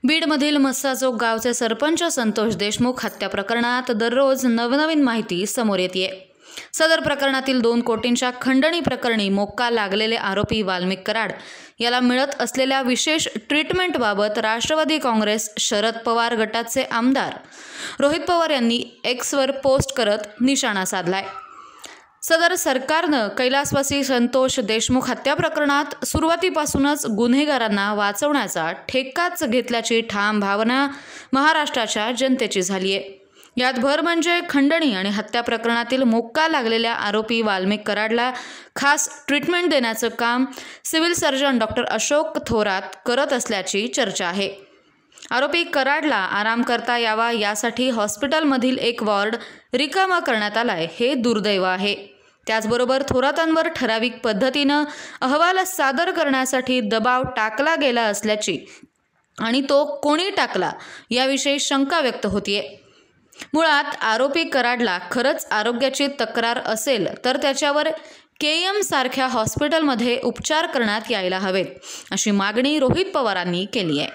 बीडमधील मस्साजोग गावचे सरपंच संतोष देशमुख हत्या प्रकरणात दररोज नवनवीन माहिती समोर येते। सदर प्रकरणातील 2 कोटींच्या खंडणी प्रकरणी मोक्का लागलेले आरोपी वाल्मिक कराड याला मिळत असलेल्या विशेष ट्रीटमेंटबाबत राष्ट्रवादी काँग्रेस शरद पवार गटाचे आमदार रोहित पवार यांनी एक्सवर पोस्ट करत निशाणा साधलाय। सदर सरकारनं कैलासवासी संतोष देशमुख हत्या प्रकरणात सुरुवातीपासूनच गुन्हेगारांना वाचवण्याचा ठेकाच घेतल्याची ठाम भावना महाराष्ट्राच्या जनतेची झाली आहे। यात भर म्हणजे खंडणी आणि हत्या प्रकरणातील मोक्का लागलेल्या आरोपी वाल्मिक कराडला खास ट्रीटमेंट देण्याचं काम civil surgeon doctor Ashok Thorat करत असल्याची चर्चा आहे। आरोपी कराडला आराम करता यावा यासाठी हॉस्पिटलमधील एक वॉर्ड रिकामा करण्यात आलाय हे दुर्दैव आहे। त्याचबरोबर थोरातांवर ठराविक पद्धतीनं अहवाल सादर करण्यासाठी दबाव टाकला गेला असल्याची आणि तो कोणी टाकला याविषयी शंका व्यक्त होतीये। मुळात आरोपी कराडला खरंच आरोग्याची तक्रार असेल तर त्याच्यावर केएम सारख्या हॉस्पिटलमध्ये उपचार करण्यात यायला हवेत अशी मागणी रोहित पवारांनी केली आहे।